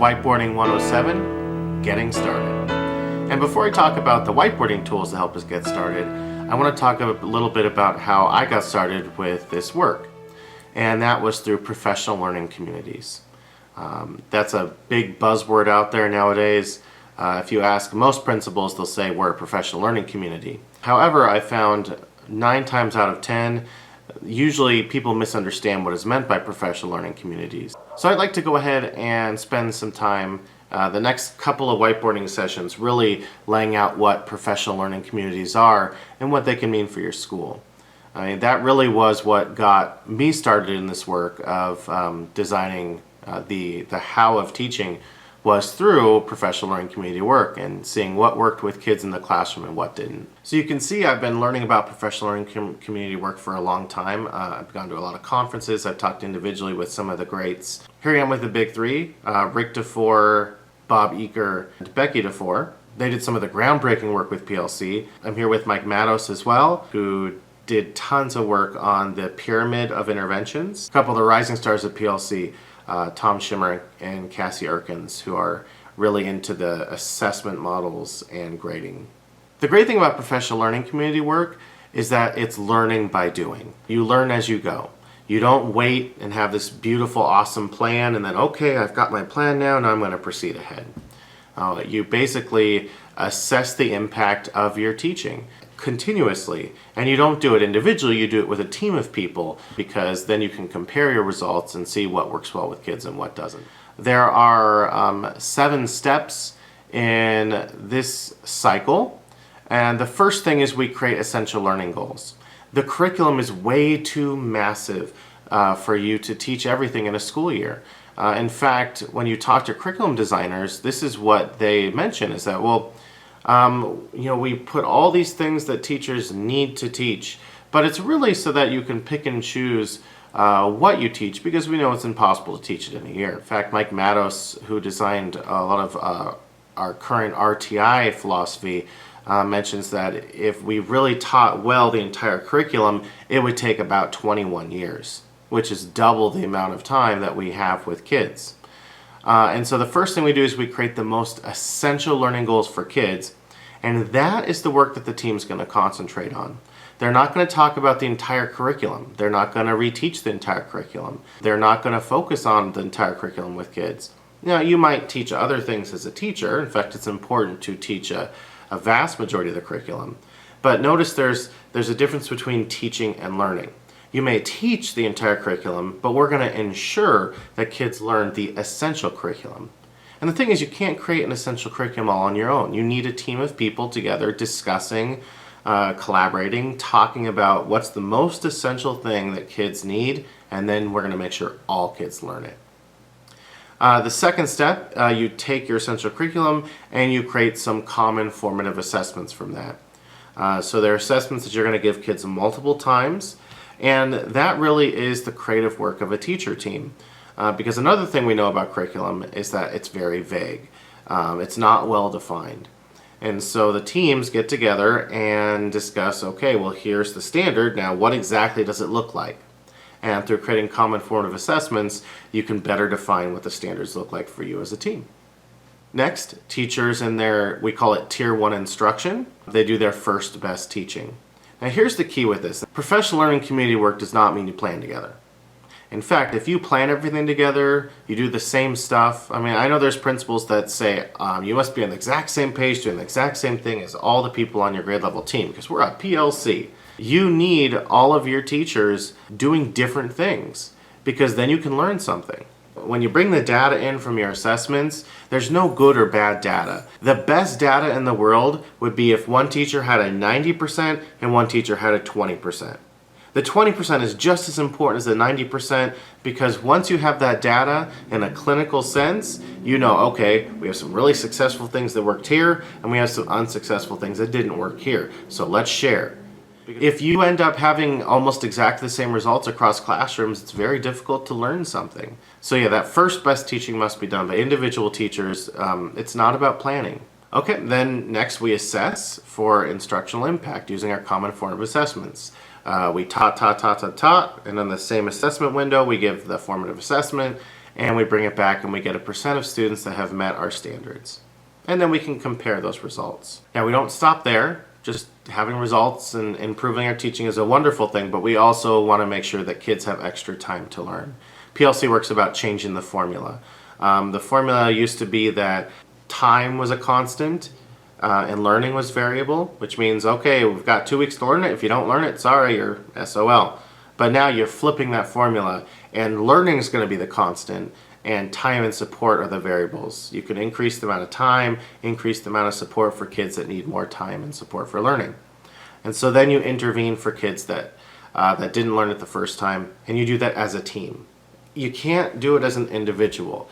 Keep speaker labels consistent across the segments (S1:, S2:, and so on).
S1: Whiteboarding 107, Getting Started. And before I talk about the whiteboarding tools to help us get started, I want to talk a little bit about how I got started with this work. And that was through professional learning communities. That's a big buzzword out there nowadays. If you ask most principals, they'll say we're a professional learning community. However, I found 9 times out of 10, usually people misunderstand what is meant by professional learning communities. So I'd like to go ahead and spend some time the next couple of whiteboarding sessions really laying out what professional learning communities are and what they can mean for your school. I mean, that really was what got me started in this work of designing the how of teaching was through professional learning community work and seeing what worked with kids in the classroom and what didn't. So you can see I've been learning about professional learning community work for a long time. I've gone to a lot of conferences. I've talked individually with some of the greats. Here I am with the big three, Rick DeFore, Bob Eaker, and Becky DeFore. They did some of the groundbreaking work with PLC. I'm here with Mike Matos as well, who did tons of work on the pyramid of interventions. A couple of the rising stars of PLC, Tom Schimmer and Cassie Erkins, who are really into the assessment models and grading. The great thing about professional learning community work is that it's learning by doing. You learn as you go. You don't wait and have this beautiful, awesome plan and then, okay, I've got my plan now I'm going to proceed ahead. You basically assess the impact of your teaching continuously, and you don't do it individually, you do it with a team of people, because then you can compare your results and see what works well with kids and what doesn't. There are 7 steps in this cycle, and the first thing is we create essential learning goals. The curriculum is way too massive for you to teach everything in a school year. In fact, when you talk to curriculum designers, this is what they mention, is that, well, we put all these things that teachers need to teach, but it's really so that you can pick and choose what you teach, because we know it's impossible to teach it in a year. In fact, Mike Matos, who designed a lot of our current RTI philosophy, mentions that if we really taught well the entire curriculum, it would take about 21 years, which is double the amount of time that we have with kids. And so the first thing we do is we create the most essential learning goals for kids, and that is the work that the team's going to concentrate on. They're not going to talk about the entire curriculum. They're not going to reteach the entire curriculum. They're not going to focus on the entire curriculum with kids. Now, you might teach other things as a teacher. In fact, it's important to teach a vast majority of the curriculum. But notice there's a difference between teaching and learning. You may teach the entire curriculum, but we're going to ensure that kids learn the essential curriculum. And the thing is, you can't create an essential curriculum all on your own. You need a team of people together discussing, collaborating, talking about what's the most essential thing that kids need, and then we're going to make sure all kids learn it. The second step, you take your essential curriculum and you create some common formative assessments from that. So there are assessments that you're going to give kids multiple times. And that really is the creative work of a teacher team. Because another thing we know about curriculum is that it's very vague. It's not well defined. And so the teams get together and discuss, okay, well, here's the standard. Now, what exactly does it look like? And through creating common formative assessments, you can better define what the standards look like for you as a team. Next, teachers in their, we call it Tier 1 instruction, they do their first best teaching. Now here's the key with this. Professional learning community work does not mean you plan together. In fact, if you plan everything together, you do the same stuff. I mean, I know there's principals that say you must be on the exact same page doing the exact same thing as all the people on your grade level team, because we're a PLC. You need all of your teachers doing different things, because then you can learn something. When you bring the data in from your assessments, there's no good or bad data. The best data in the world would be if one teacher had a 90% and one teacher had a 20%. The 20% is just as important as the 90%, because once you have that data in a clinical sense, you know, okay, we have some really successful things that worked here and we have some unsuccessful things that didn't work here. So let's share. If you end up having almost exactly the same results across classrooms, it's very difficult to learn something. So yeah, that first best teaching must be done by individual teachers. It's not about planning. Okay, then next we assess for instructional impact using our common formative assessments. We taught, and on the same assessment window we give the formative assessment, and we bring it back and we get a percent of students that have met our standards. And then we can compare those results. Now, we don't stop there. Just having results and improving our teaching is a wonderful thing, but we also want to make sure that kids have extra time to learn. PLC works about changing the formula. The formula used to be that time was a constant and learning was variable, which means, okay, we've got 2 weeks to learn it. If you don't learn it, sorry, you're SOL. But now you're flipping that formula, and learning is going to be the constant, and time and support are the variables. You can increase the amount of time, increase the amount of support for kids that need more time and support for learning. And so then you intervene for kids that didn't learn it the first time, and you do that as a team. You can't do it as an individual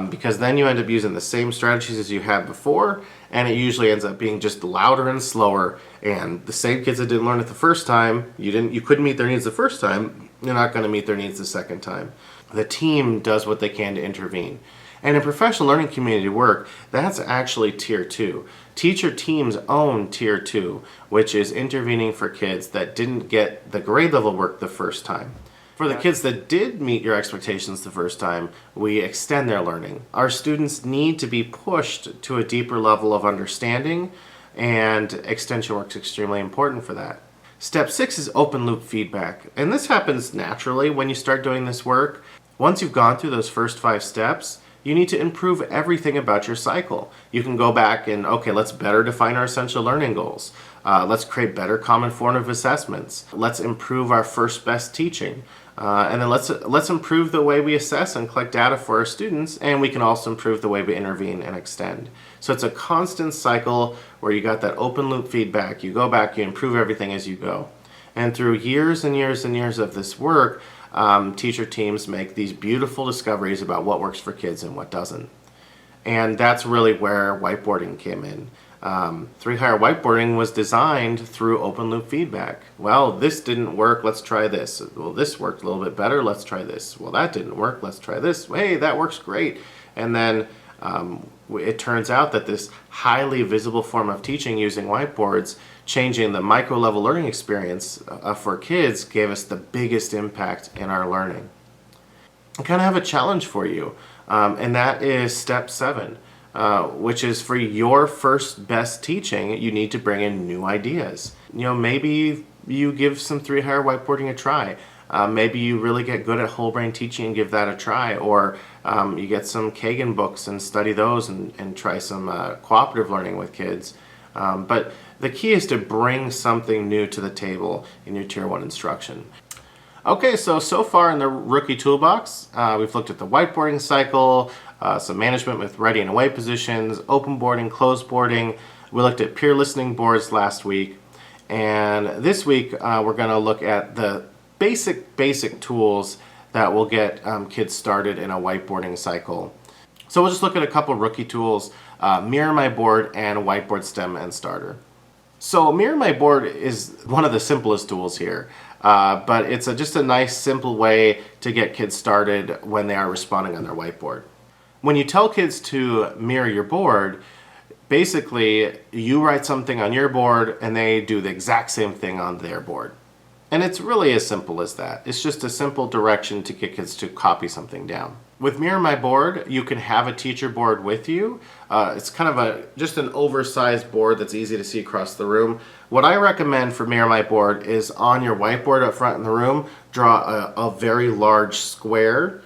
S1: because then you end up using the same strategies as you had before, and it usually ends up being just louder and slower. And the same kids that didn't learn it the first time, you couldn't meet their needs the first time, you're not going to meet their needs the second time. The team does what they can to intervene. And in professional learning community work, that's actually tier 2. Teacher teams own tier 2, which is intervening for kids that didn't get the grade level work the first time. For the kids that did meet your expectations the first time, we extend their learning. Our students need to be pushed to a deeper level of understanding, and extension work is extremely important for that. Step 6 is open loop feedback, and this happens naturally when you start doing this work. Once you've gone through those first 5 steps, you need to improve everything about your cycle. You can go back and, okay, let's better define our essential learning goals. Let's create better common formative assessments. Let's improve our first best teaching. And then let's improve the way we assess and collect data for our students, and we can also improve the way we intervene and extend. So it's a constant cycle where you got that open loop feedback. You go back, you improve everything as you go. And through years and years and years of this work, teacher teams make these beautiful discoveries about what works for kids and what doesn't. And that's really where whiteboarding came in. 3-Hire Whiteboarding was designed through open loop feedback. Well, this didn't work, let's try this. Well, this worked a little bit better, let's try this. Well, that didn't work, let's try this. Hey, that works great. And then it turns out that this highly visible form of teaching using whiteboards, changing the micro level learning experience for kids, gave us the biggest impact in our learning. I kind of have a challenge for you, and that is step 7. Which is for your first best teaching, you need to bring in new ideas. Maybe you give some 3-Hire Whiteboarding a try. Maybe you really get good at whole brain teaching and give that a try. Or you get some Kagan books and study those and try some cooperative learning with kids. But the key is to bring something new to the table in your Tier 1 instruction. Okay, so far in the Rookie Toolbox, we've looked at the whiteboarding cycle, some management with ready and away positions, open boarding, closed boarding. We looked at peer listening boards last week. And this week, we're going to look at the basic tools that will get kids started in a whiteboarding cycle. So we'll just look at a couple rookie tools, Mirror My Board and Whiteboard Stem and Starter. So Mirror My Board is one of the simplest tools here. But it's just a nice, simple way to get kids started when they are responding on their whiteboard. When you tell kids to mirror your board, basically you write something on your board and they do the exact same thing on their board. And it's really as simple as that. It's just a simple direction to get kids to copy something down. With Mirror My Board, you can have a teacher board with you. It's kind of just an oversized board that's easy to see across the room. What I recommend for Mirror My Board is on your whiteboard up front in the room, draw a very large square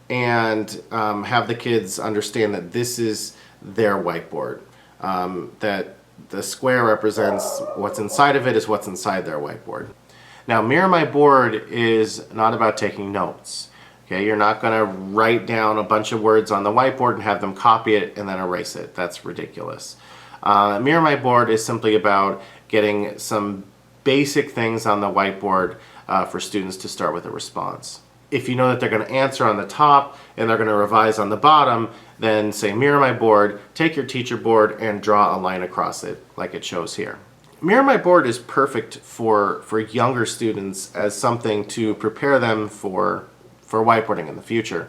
S1: and have the kids understand that this is their whiteboard. That the square represents what's inside of it is what's inside their whiteboard. Now, Mirror My Board is not about taking notes. Okay, you're not going to write down a bunch of words on the whiteboard and have them copy it and then erase it. That's ridiculous. Mirror My Board is simply about getting some basic things on the whiteboard for students to start with a response. If you know that they're going to answer on the top and they're going to revise on the bottom, then say Mirror My Board, take your teacher board and draw a line across it like it shows here. Mirror My Board is perfect for younger students as something to prepare them for whiteboarding in the future.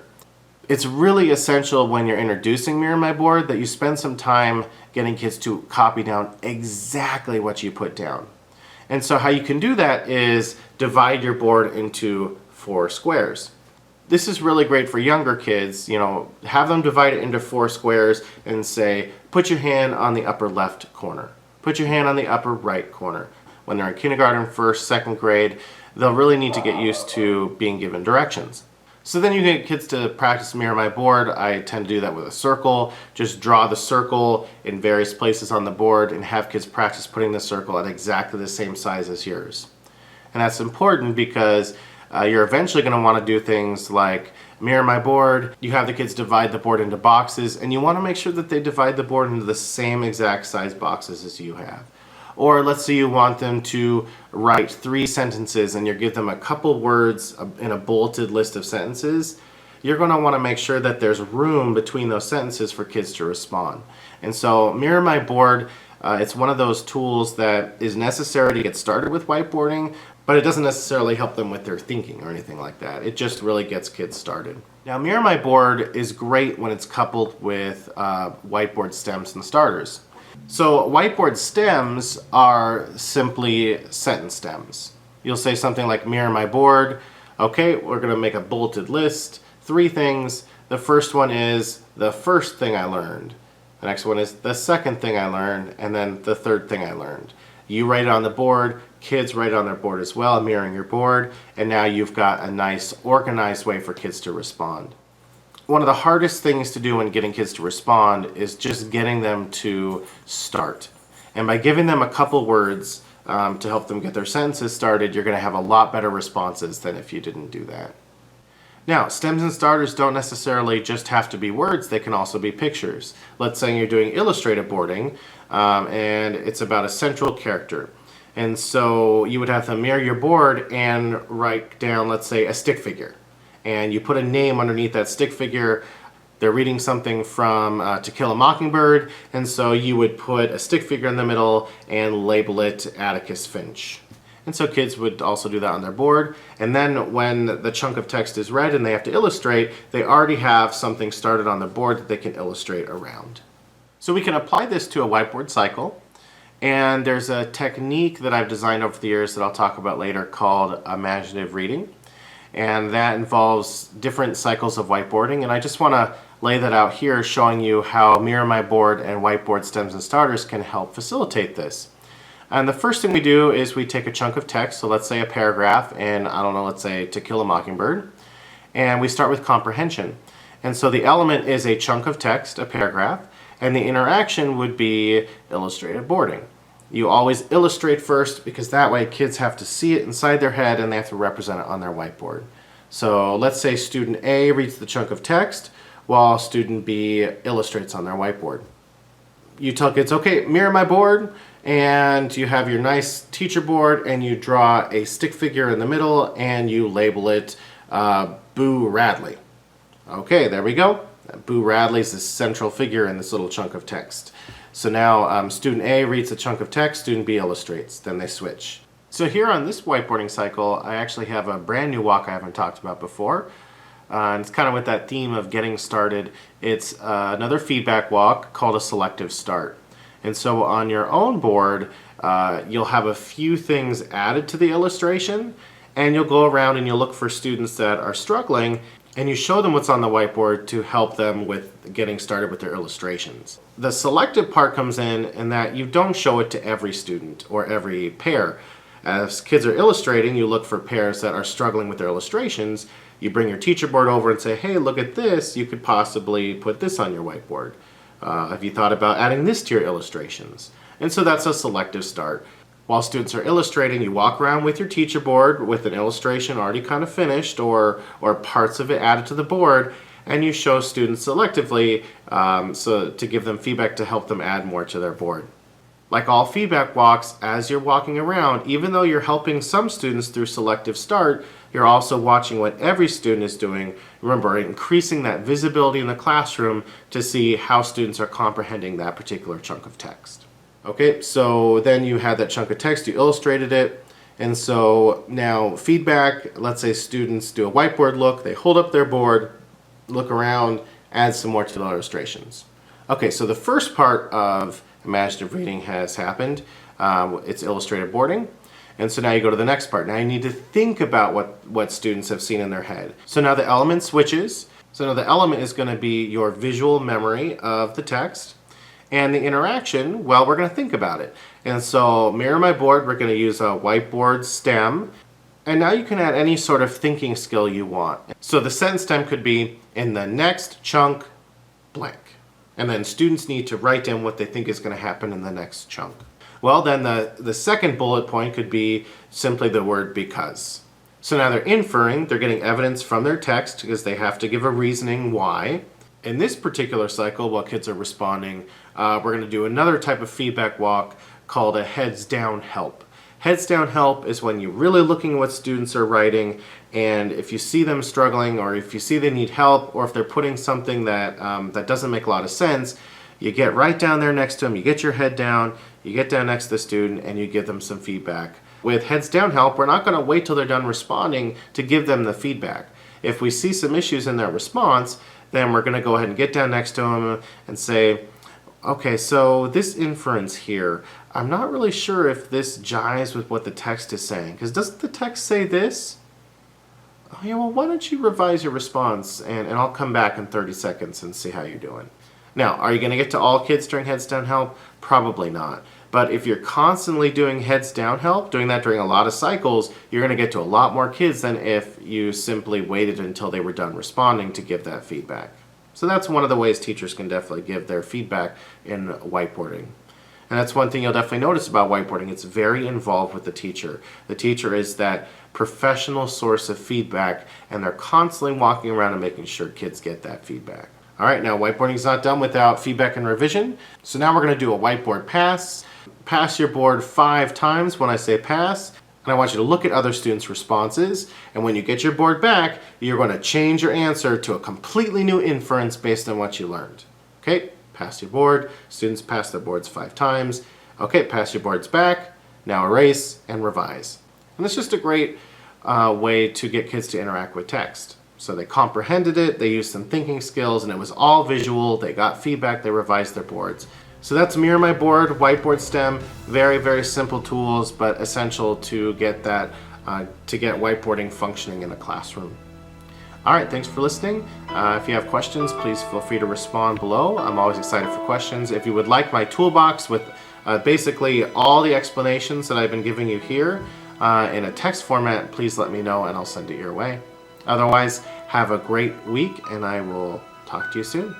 S1: It's really essential when you're introducing Mirror My Board that you spend some time getting kids to copy down exactly what you put down. And so how you can do that is divide your board into 4 squares. This is really great for younger kids. Have them divide it into 4 squares and say, put your hand on the upper left corner. Put your hand on the upper right corner. When they're in kindergarten, first, second grade, they'll really need to get used to being given directions. So then you get kids to practice mirror my board. I tend to do that with a circle. Just draw the circle in various places on the board and have kids practice putting the circle at exactly the same size as yours. And that's important because you're eventually going to want to do things like mirror my board. You have the kids divide the board into boxes, and you want to make sure that they divide the board into the same exact size boxes as you have. Or let's say you want them to write 3 sentences and you give them a couple words in a bulleted list of sentences. You're going to want to make sure that there's room between those sentences for kids to respond. And so mirror my board, it's one of those tools that is necessary to get started with whiteboarding, but it doesn't necessarily help them with their thinking or anything like that. It just really gets kids started. Now, mirror my board is great when it's coupled with whiteboard stems and starters. So whiteboard stems are simply sentence stems. You'll say something like mirror my board. Okay, we're going to make a bulleted list. 3 things. The first one is the first thing I learned. The next one is the second thing I learned, and then the third thing I learned. You write it on the board, kids write it on their board as well, mirroring your board, and now you've got a nice organized way for kids to respond. One of the hardest things to do when getting kids to respond is just getting them to start. And by giving them a couple words to help them get their sentences started, you're going to have a lot better responses than if you didn't do that. Now, stems and starters don't necessarily just have to be words, they can also be pictures. Let's say you're doing illustrative boarding and it's about a central character. And so you would have them mirror your board and write down, let's say, a stick figure. And you put a name underneath that stick figure. They're reading something from To Kill a Mockingbird, and so you would put a stick figure in the middle and label it Atticus Finch. And so kids would also do that on their board. And then when the chunk of text is read and they have to illustrate, they already have something started on the board that they can illustrate around. So we can apply this to a whiteboard cycle. And there's a technique that I've designed over the years that I'll talk about later called imaginative reading. And that involves different cycles of whiteboarding. And I just want to lay that out here, showing you how mirror my board and whiteboard stems and starters can help facilitate this. And the first thing we do is we take a chunk of text, so let's say a paragraph, and let's say To Kill a Mockingbird, and we start with comprehension. And so the element is a chunk of text, a paragraph, and the interaction would be illustrative boarding. You always illustrate first because that way kids have to see it inside their head and they have to represent it on their whiteboard. So let's say student A reads the chunk of text while student B illustrates on their whiteboard. You tell kids, okay, mirror my board, and you have your nice teacher board and you draw a stick figure in the middle and you label it Boo Radley. Okay, there we go. Boo Radley is the central figure in this little chunk of text. So now student A reads a chunk of text, student B illustrates, then they switch. So here on this whiteboarding cycle, I actually have a brand new walk I haven't talked about before. And it's kind of with that theme of getting started. It's another feedback walk called a Selective Start. And so on your own board, you'll have a few things added to the illustration, and you'll go around and you'll look for students that are struggling, and you show them what's on the whiteboard to help them with getting started with their illustrations. The selective part comes in that you don't show it to every student or every pair. As kids are illustrating, you look for pairs that are struggling with their illustrations. You bring your teacher board over and say, hey, look at this. You could possibly put this on your whiteboard. Have you thought about adding this to your illustrations? And so that's a selective start. While students are illustrating, you walk around with your teacher board with an illustration already kind of finished or parts of it added to the board, and you show students selectively so to give them feedback to help them add more to their board. Like all feedback walks, as you're walking around, even though you're helping some students through selective start, you're also watching what every student is doing. Remember, increasing that visibility in the classroom to see how students are comprehending that particular chunk of text. Okay, so then you had that chunk of text, you illustrated it, and so now feedback, let's say students do a whiteboard look, they hold up their board, look around, add some more to the illustrations. Okay, so the first part of imaginative reading has happened. It's illustrative boarding. And so now you go to the next part. Now you need to think about what students have seen in their head. So now the element switches. So now the element is going to be your visual memory of the text. And the interaction, well, we're going to think about it. And so mirror my board, we're going to use a whiteboard stem. And now you can add any sort of thinking skill you want. So the sentence stem could be, in the next chunk, blank. And then students need to write down what they think is going to happen in the next chunk. Well, then the second bullet point could be simply the word because. So now they're inferring, they're getting evidence from their text because they have to give a reasoning why. In this particular cycle, while kids are responding, we're going to do another type of feedback walk called a heads down help. Heads down help is when you're really looking at what students are writing, and if you see them struggling, or if you see they need help, or if they're putting something that doesn't make a lot of sense, you get right down there next to them, you get your head down, you get down next to the student, and you give them some feedback. With heads down help, we're not going to wait till they're done responding to give them the feedback. If we see some issues in their response, then we're going to go ahead and get down next to them and say, okay, so this inference here, I'm not really sure if this jives with what the text is saying, because doesn't the text say this? Oh yeah, well, why don't you revise your response, and I'll come back in 30 seconds and see how you're doing. Now, are you going to get to all kids during heads down help? Probably not. But if you're constantly doing heads down help, doing that during a lot of cycles, you're going to get to a lot more kids than if you simply waited until they were done responding to give that feedback. So that's one of the ways teachers can definitely give their feedback in whiteboarding. And that's one thing you'll definitely notice about whiteboarding. It's very involved with the teacher. The teacher is that professional source of feedback, and they're constantly walking around and making sure kids get that feedback. All right, now whiteboarding's not done without feedback and revision. So now we're going to do a whiteboard pass. Pass your board 5 times when I say pass. And I want you to look at other students' responses. And when you get your board back, you're going to change your answer to a completely new inference based on what you learned. Okay, pass your board. Students pass their boards 5 times. Okay, pass your boards back. Now erase and revise. And it's just a great way to get kids to interact with text. So they comprehended it, they used some thinking skills, and it was all visual. They got feedback, they revised their boards. So that's Mirror My Board, Whiteboard STEM. Very, very simple tools, but essential to get that, to get whiteboarding functioning in a classroom. All right, thanks for listening. If you have questions, please feel free to respond below. I'm always excited for questions. If you would like my toolbox with basically all the explanations that I've been giving you here in a text format, please let me know and I'll send it your way. Otherwise, have a great week and I will talk to you soon.